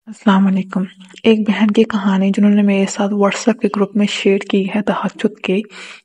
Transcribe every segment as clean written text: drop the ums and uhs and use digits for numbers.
السلام علیکم۔ ایک بہن کی کہانی جنہوں نے میرے ساتھ واٹس ایپ کے گروپ میں شیئر کی ہے تہجد کے،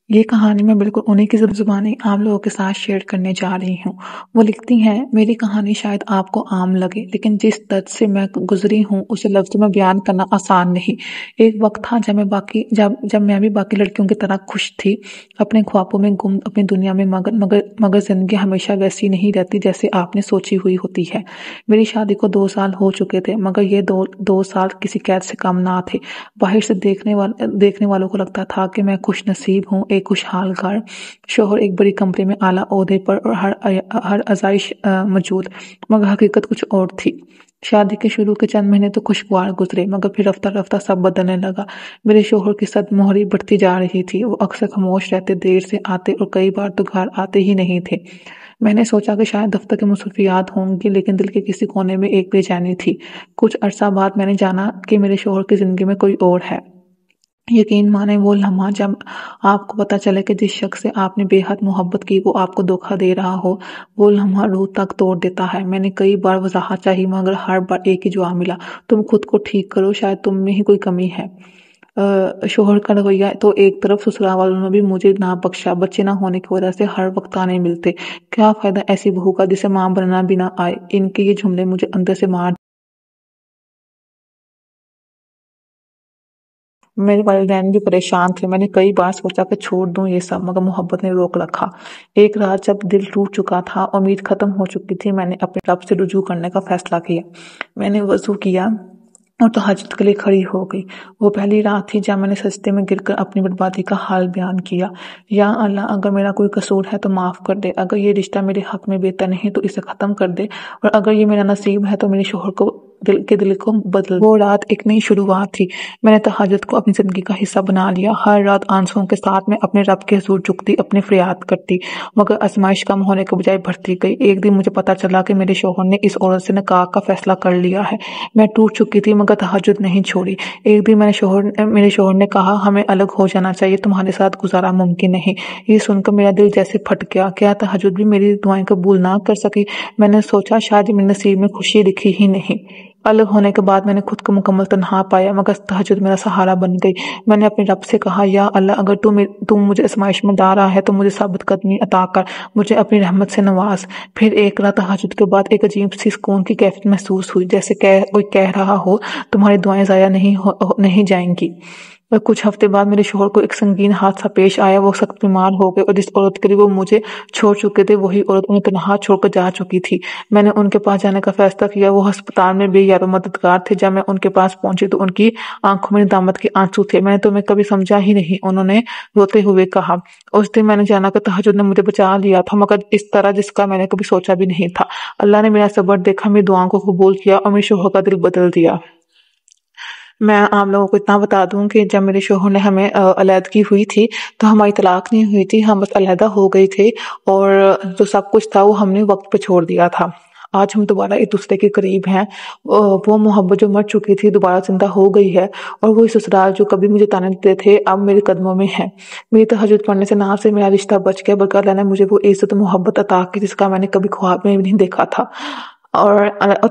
یہ کہانی میں بالکل انہی کی زبانی آپ لوگوں کے ساتھ شیئر کرنے جا رہی ہوں۔ وہ لکھتی ہیں، میری کہانی شاید آپ کو عام لگے لیکن جس درد سے میں گزری ہوں اسے لفظوں میں بیان کرنا آسان نہیں۔ ایک وقت تھا جب میں بھی باقی لڑکیوں کی طرح خوش تھی، اپنے خوابوں میں گم، اپنی دنیا میں مگر زندگی ہمیشہ ویسی نہیں رہتی جیسے آپ نے سوچی ہوئی ہوتی ہے۔ میری شادی کو 2 سال ہو چکے تھے مگر یہ دو سال کسی قید سے کم نہ تھے۔ باہر سے دیکھنے والوں کو لگتا تھا کہ میں خوش نصیب ہوں، ایک خوشحال گھر، شوہر ایک بڑی کمپنی میں اعلیٰ عہدے پر اور ہر آزائش موجود، مگر حقیقت کچھ اور تھی۔ شادی کے شروع کے چند مہینے تو خوشگوار گزرے مگر پھر رفتہ رفتہ سب بدلنے لگا۔ میرے شوہر کی صد مہری بڑھتی جا رہی تھی، وہ اکثر خاموش رہتے، دیر سے آتے اور کئی بار تو گھر آتے ہی نہیں تھے۔ میں نے سوچا کہ شاید دفتر کی مصروفیات ہوں گی لیکن دل کے کسی کونے میں ایک بے چینی تھی۔ کچھ عرصہ بعد میں نے جانا کہ میرے شوہر کی زندگی میں کوئی اور ہے۔ یقین مانے وہ لمحہ جب آپ کو پتہ چلے کہ جس شخص سے آپ نے بے حد محبت کی وہ آپ کو دھوکہ دے رہا ہو، وہ لمحہ روح تک توڑ دیتا ہے۔ میں نے کئی بار وضاحت چاہی مگر ہر بار ایک ہی جواب ملا، تم خود کو ٹھیک کرو، شاید تم میں ہی کوئی کمی ہے۔ شوہر کا رویہ تو ایک طرف، سسرال والوں نے بھی مجھے نہ بخشا، بچے نہ ہونے کی وجہ سے ہر وقت تانے ملتے، کیا فائدہ ایسی بہو کا جسے ماں بننا بھی نہ آئے۔ ان کے یہ جملے مجھے اندر سے مار۔ میرے والدین بھی پریشان تھے، میں نے کئی بار سوچا کہ چھوڑ دوں یہ سب مگر محبت نے روک رکھا۔ ایک رات جب دل ٹوٹ چکا تھا، امید ختم ہو چکی تھی، میں نے اپنے رب سے رجوع کرنے کا فیصلہ کیا۔ میں نے وضو کیا اور تہجد کے لیے کھڑی ہو گئی۔ وہ پہلی رات تھی جب میں نے سجدے میں گر کر اپنی بربادی کا حال بیان کیا۔ یا اللہ، اگر میرا کوئی قصور ہے تو معاف کر دے، اگر یہ رشتہ میرے حق میں بہتر نہیں تو اسے ختم کر دے، اور اگر یہ میرا نصیب ہے تو میرے شوہر کو دل کو بدل دے۔ وہ رات ایک نئی شروعات تھی۔ میں نے تہجد کو اپنی زندگی کا حصہ بنا لیا۔ ہر رات آنسوؤں کے ساتھ میں اپنے رب کے حضور جھکتی، اپنی فریاد کرتی، مگر آزمائش کم ہونے کے بجائے بڑھتی گئی۔ ایک دن مجھے پتا چلا کہ میرے شوہر نے اس عورت سے نکاح کا فیصلہ کر لیا ہے۔ میں ٹوٹ چکی تھی مگر تہجد نہیں چھوڑی۔ ایک دن میرے شوہر نے کہا، ہمیں الگ ہو جانا چاہیے، تمہارے ساتھ گزارا ممکن نہیں۔ یہ سن کر میرا دل جیسے پھٹ گیا۔ کیا تہجد بھی میری دعائیں قبول نہ کر سکی؟ میں نے سوچا شاید میرے نصیب میں خوشی لکھی ہی نہیں۔ الگ ہونے کے بعد میں نے خود کو مکمل تنہا پایا مگر تہجد میرا سہارا بن گئی۔ میں نے اپنے رب سے کہا، یا اللہ، اگر تم مجھے آزمائش میں ڈال رہا ہے تو مجھے ثابت قدمی عطا کر، مجھے اپنی رحمت سے نواز۔ پھر ایک رات تہجد کے بعد ایک عجیب سی سکون کی کیفیت محسوس ہوئی، جیسے کوئی کہہ رہا ہو تمہاری دعائیں ضائع نہیں جائیں گی۔ اور کچھ ہفتے بعد میرے شوہر کو ایک سنگین حادثہ پیش آیا۔ وہ سخت بیمار ہو گئے اور جس عورت کے لیے وہ مجھے چھوڑ چکے تھے وہی عورت انہیں تنہا چھوڑ کر جا چکی تھی۔ میں نے ان کے پاس جانے کا فیصلہ کیا۔ وہ ہسپتال میں بے یار و مددگار تھے۔ جب میں ان کے پاس پہنچی تو ان کی آنکھوں میں ندامت کے آنسو تھے۔ میں نے تمہیں کبھی سمجھا ہی نہیں، انہوں نے روتے ہوئے کہا۔ اس دن میں نے جانا کہ تہجد نے مجھے بچا لیا تھا مگر اس طرح جس کا میں نے کبھی سوچا بھی نہیں تھا۔ اللہ نے میرا صبر دیکھا، میری دعاؤں کو قبول کیا اور میرے شوہر کا دل بدل دیا۔ میں آپ لوگوں کو اتنا بتا دوں کہ جب میرے شوہر نے ہمیں علیحدگی ہوئی تھی تو ہماری طلاق نہیں ہوئی تھی، ہم بس علیحدہ ہو گئے تھے، اور جو سب کچھ تھا وہ ہم نے وقت پہ چھوڑ دیا تھا۔ آج ہم دوبارہ ایک دوسرے کے قریب ہیں۔ وہ محبت جو مر چکی تھی دوبارہ زندہ ہو گئی ہے، اور وہ سسرال جو کبھی مجھے تانے دیتے تھے اب میرے قدموں میں ہے۔ میری تہجد پڑھنے سے نہ صرف میرا رشتہ بچ گیا بلکہ اللہ نے مجھے وہ عزت و محبت عطا کی جس کا میں نے کبھی خواب میں بھی نہیں دیکھا تھا۔ اور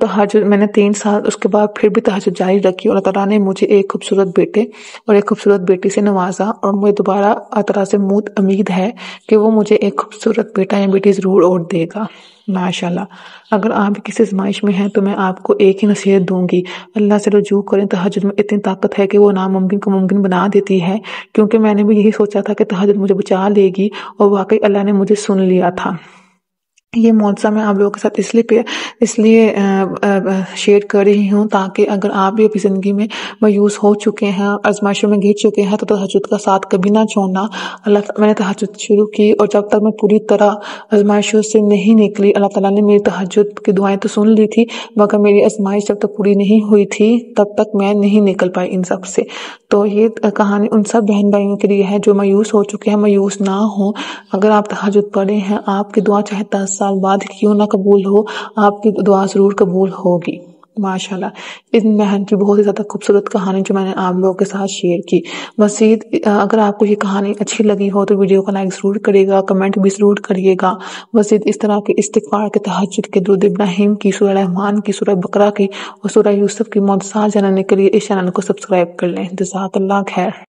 تہجد میں نے 3 سال اس کے بعد پھر بھی تہجد جاری رکھی، اور اللہ تعالیٰ نے مجھے ایک خوبصورت بیٹے اور ایک خوبصورت بیٹی سے نوازا، اور مجھے دوبارہ اللہ تعالیٰ سے امید ہے کہ وہ مجھے ایک خوبصورت بیٹا یا بیٹی ضرور اور دے گا، ماشاءاللہ۔ اگر آپ بھی کسی آزمائش میں ہیں تو میں آپ کو ایک ہی نصیحت دوں گی، اللہ سے رجوع کریں۔ تہجد میں اتنی طاقت ہے کہ وہ ناممکن کو ممکن بنا دیتی ہے، کیونکہ میں نے بھی یہی سوچا تھا کہ تہجد مجھے بچا لے گی، اور واقعی اللہ نے مجھے سن لیا تھا۔ یہ معجزہ میں آپ لوگوں کے ساتھ اس لیے شیئر کر رہی ہوں تاکہ اگر آپ بھی اپنی زندگی میں مایوس ہو چکے ہیں، آزمائشوں میں گر چکے ہیں، تو تہجد کا ساتھ کبھی نہ چھوڑنا۔ میں نے تہجد شروع کی اور جب تک میں پوری طرح آزمائشوں سے نہیں نکلی، اللہ تعالیٰ نے میری تہجد کی دعائیں تو سن لی تھی مگر میری آزمائش جب تک پوری نہیں ہوئی تھی تب تک میں نہیں نکل پائی ان سب سے۔ تو یہ کہانی ان سب بہن بھائیوں کے لیے ہے جو مایوس ہو چکے ہیں۔ مایوس نہ ہوں، اگر آپ تہجد پڑھے ہیں، آپ کی دعا چاہے 10 سال بعد کیوں نہ قبول ہو، آپ کی دعا ضرور قبول ہوگی۔ ماشاءاللہ اس بہن کی بہت ہی زیادہ خوبصورت کہانی جو میں نے آپ لوگوں کے ساتھ شیئر کی۔ مزید اگر آپ کو یہ کہانی اچھی لگی ہو تو ویڈیو کو لائک ضرور کریے گا، کمنٹ بھی ضرور کریے گا۔ مزید اس طرح کے استغفار کے، تہجد کے، درود ابراہیم کی، سورہ رحمان کی، سورہ بقرہ کی اور سورہ یوسف کی معجزات جاننے کے لیے اس چینل کو سبسکرائب کر لیں۔ جزاک اللہ خیر۔